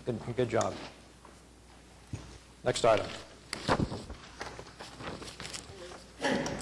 Good job. Next item.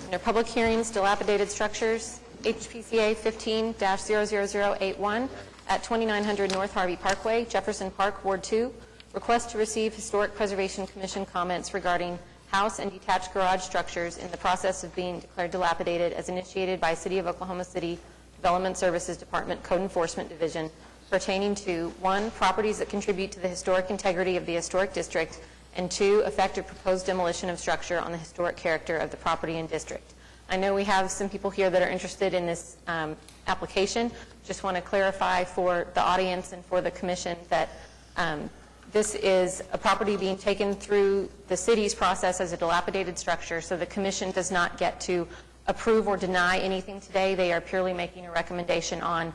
Under public hearings, dilapidated structures, HPCA 15-00081 at 2900 North Harvey Parkway, Jefferson Park, Ward 2. Request to receive Historic Preservation Commission comments regarding house and detached garage structures in the process of being declared dilapidated as initiated by City of Oklahoma City Development Services Department Code Enforcement Division pertaining to 1, properties that contribute to the historic integrity of the historic district, and 2, effective proposed demolition of structure on the historic character of the property and district. I know we have some people here that are interested in this application. Just want to clarify for the audience and for the commission that this is a property being taken through the city's process as a dilapidated structure, so the commission does not get to approve or deny anything today. They are purely making a recommendation on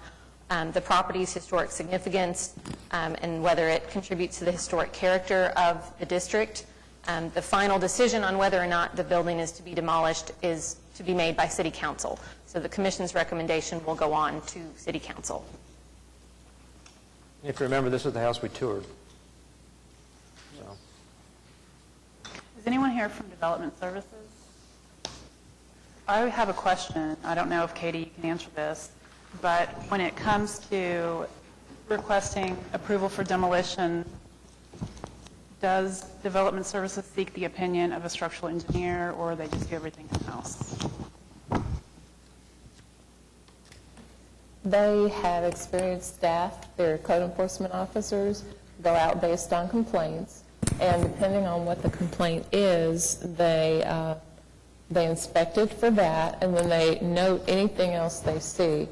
the property's historic significance and whether it contributes to the historic character of the district. The final decision on whether or not the building is to be demolished is to be made by City Council. So the Commission's recommendation will go on to City Council. If you remember, this is the house we toured. So. Is anyone here from Development Services? I have a question. I don't know if Katie you can answer this, but when it comes to requesting approval for demolition, does Development Services seek the opinion of a structural engineer, or they just do everything in-house? They have experienced staff. Their code enforcement officers go out based on complaints, and depending on what the complaint is, they inspect it for that, and then they note anything else they see.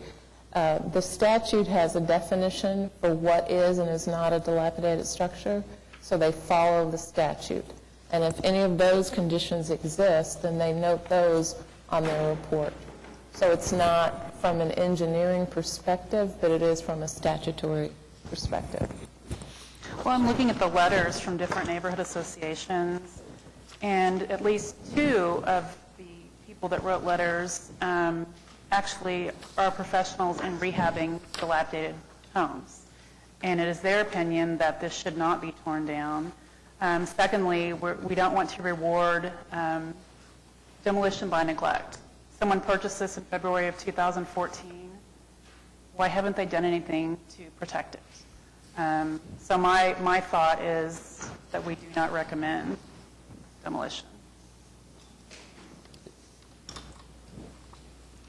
The statute has a definition for what is and is not a dilapidated structure, so they follow the statute. And if any of those conditions exist, then they note those on their report. So it's not from an engineering perspective, but it is from a statutory perspective. Well, I'm looking at the letters from different neighborhood associations, and at least 2 of the people that wrote letters actually are professionals in rehabbing dilapidated homes. And it is their opinion that this should not be torn down. Secondly, we don't want to reward demolition by neglect. Someone purchased this in February of 2014. Why haven't they done anything to protect it? So my thought is that we do not recommend demolition.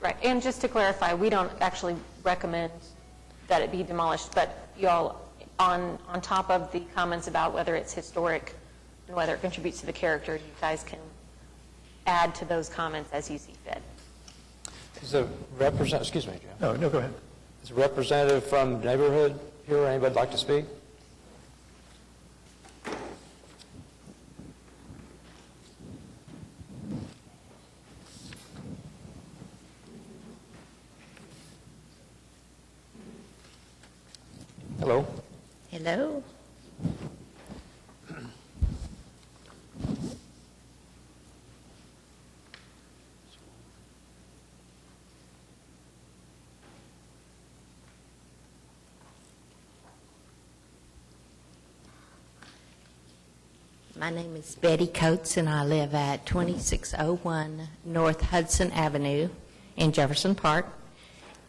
Right, and just to clarify, we don't actually recommend that it be demolished, but you all, on top of the comments about whether it's historic and whether it contributes to the character, you guys can add to those comments as you see fit. Is the representative, excuse me, Jim. No, go ahead. Is a representative from the neighborhood here? Anybody like to speak? Hello. Hello. My name is Betty Coates, and I live at 2601 North Hudson Avenue in Jefferson Park.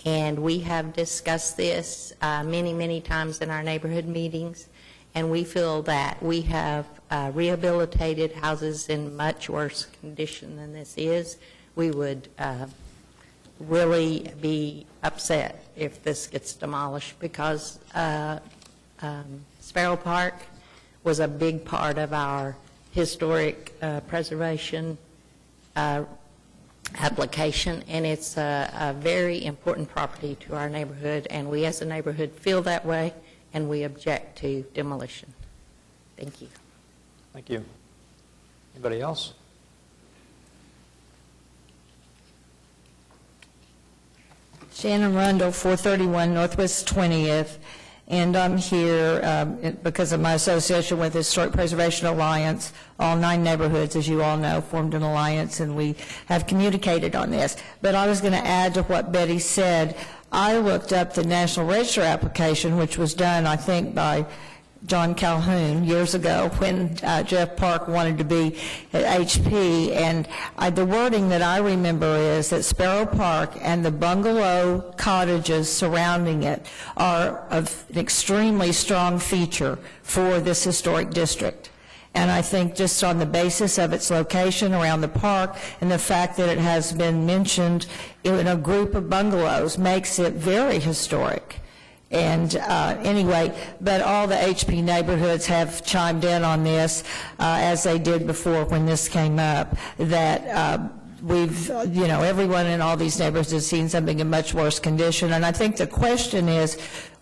And we have discussed this many, many times in our neighborhood meetings, and we feel that we have rehabilitated houses in much worse condition than this is. We would really be upset if this gets demolished, because Sparrow Park was a big part of our historic preservation application, and it's a very important property to our neighborhood, and we as a neighborhood feel that way, and we object to demolition. Thank you. Thank you. Anybody else? Shannon Rundle, 431 Northwest 20th, and I'm here because of my association with the Historic Preservation Alliance. All 9 neighborhoods, as you all know, formed an alliance, and we have communicated on this. But I was going to add to what Betty said. I looked up the National Register application, which was done, I think, by John Calhoun years ago when Jeff Park wanted to be at HP, and the wording that I remember is that Sparrow Park and the bungalow cottages surrounding it are of an extremely strong feature for this historic district. And I think just on the basis of its location around the park and the fact that it has been mentioned in a group of bungalows makes it very historic. And anyway, but all the HP neighborhoods have chimed in on this, as they did before when this came up, that we've, everyone in all these neighborhoods has seen something in much worse condition. And I think the question is,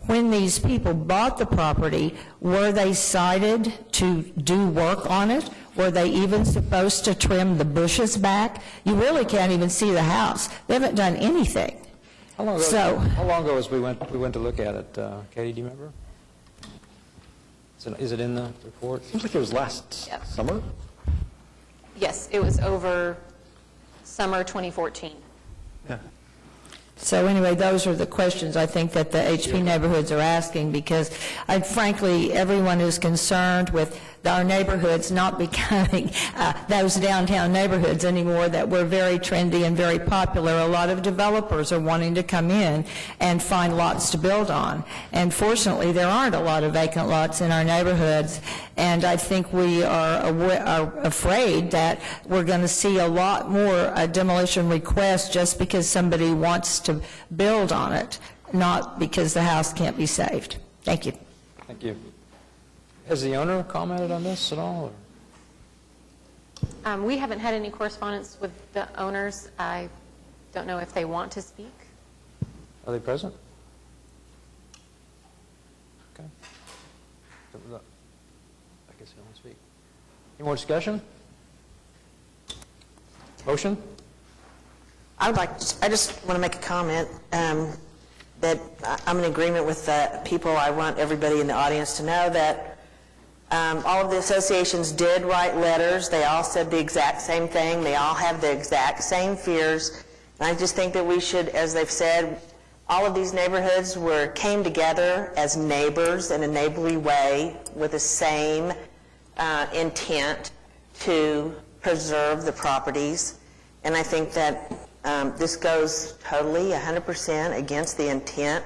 when these people bought the property, were they cited to do work on it? Were they even supposed to trim the bushes back? You really can't even see the house. They haven't done anything. How long ago was we went to look at it? Katie, do you remember? Is it in the report? Seems like it was last summer. Yes, it was over summer 2014. Yeah. So anyway, those are the questions I think that the HP neighborhoods are asking, because frankly, everyone is concerned with our neighborhoods not becoming those downtown neighborhoods anymore that were very trendy and very popular. A lot of developers are wanting to come in and find lots to build on. And fortunately, there aren't a lot of vacant lots in our neighborhoods. And I think we are afraid that we're going to see a lot more demolition requests just because somebody wants to build on it, not because the house can't be saved. Thank you. Thank you. Has the owner commented on this at all? We haven't had any correspondence with the owners. I don't know if they want to speak. Are they present? Okay. I guess they don't want to speak. Any more discussion? Motion? I just want to make a comment that I'm in agreement with the people. I want everybody in the audience to know that all of the associations did write letters. They all said the exact same thing. They all have the exact same fears. And I just think that we should, as they've said, all of these neighborhoods came together as neighbors in a neighborly way with the same intent to preserve the properties. And I think that this goes totally 100% against the intent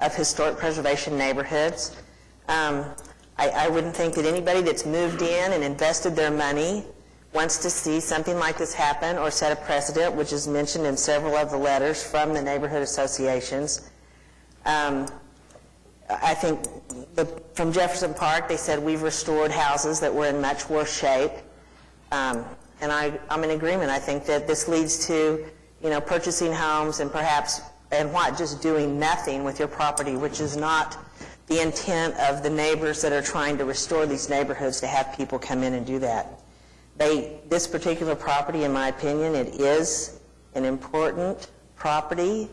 of historic preservation neighborhoods. I wouldn't think that anybody that's moved in and invested their money wants to see something like this happen or set a precedent, which is mentioned in several of the letters from the neighborhood associations. I think from Jefferson Park, they said we've restored houses that were in much worse shape. And I'm in agreement. I think that this leads to, purchasing homes and perhaps, just doing nothing with your property, which is not the intent of the neighbors that are trying to restore these neighborhoods, to have people come in and do that. This particular property, in my opinion, it is an important property.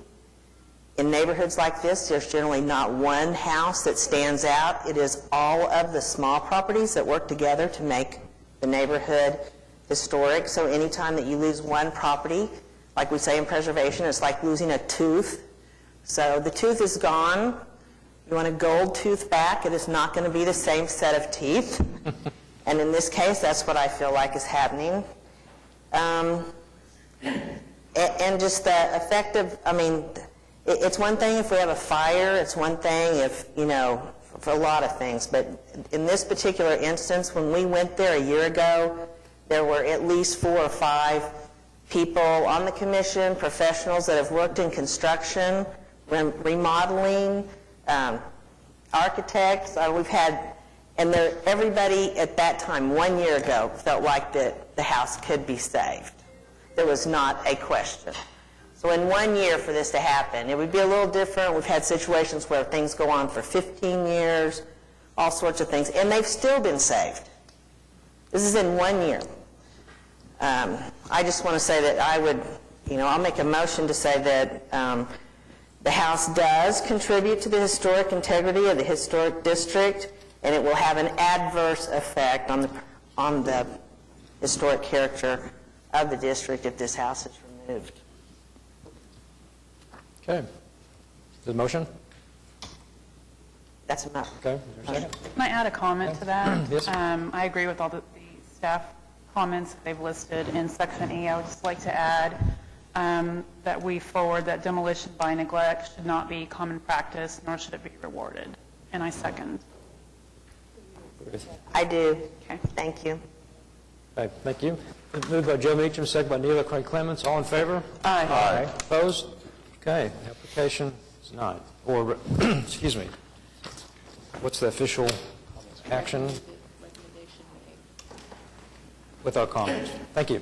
In neighborhoods like this, there's generally not one house that stands out. It is all of the small properties that work together to make the neighborhood historic. So anytime that you lose one property, like we say in preservation, it's like losing a tooth. So the tooth is gone. You want a gold tooth back, it is not going to be the same set of teeth. And in this case, that's what I feel like is happening. And just the effect of, it's one thing if we have a fire, it's one thing if, for a lot of things. But in this particular instance, when we went there a year ago, there were at least 4 or 5 people on the commission, professionals that have worked in construction, remodeling, architects. We've had, and everybody at that time, 1 year ago, felt like that the house could be saved. There was not a question. So in 1 year for this to happen, it would be a little different. We've had situations where things go on for 15 years, all sorts of things, and they've still been saved. This is in 1 year. I just want to say that I'll make a motion to say that the house does contribute to the historic integrity of the historic district, and it will have an adverse effect on the historic character of the district if this house is removed. Okay. The motion? That's enough. Okay, is there a second? Can I add a comment to that? Yes. I agree with all the staff comments that they've listed in Section E. I would just like to add that we forward that demolition by neglect should not be common practice, nor should it be rewarded. And I second. I do. Okay. Thank you. Okay, thank you. Moved by Joe Meacham, second by Neela Craig Clements. All in favor? Aye. Aye. Opposed? Okay, application is denied. Or, excuse me, what's the official action? With our comments. Thank you.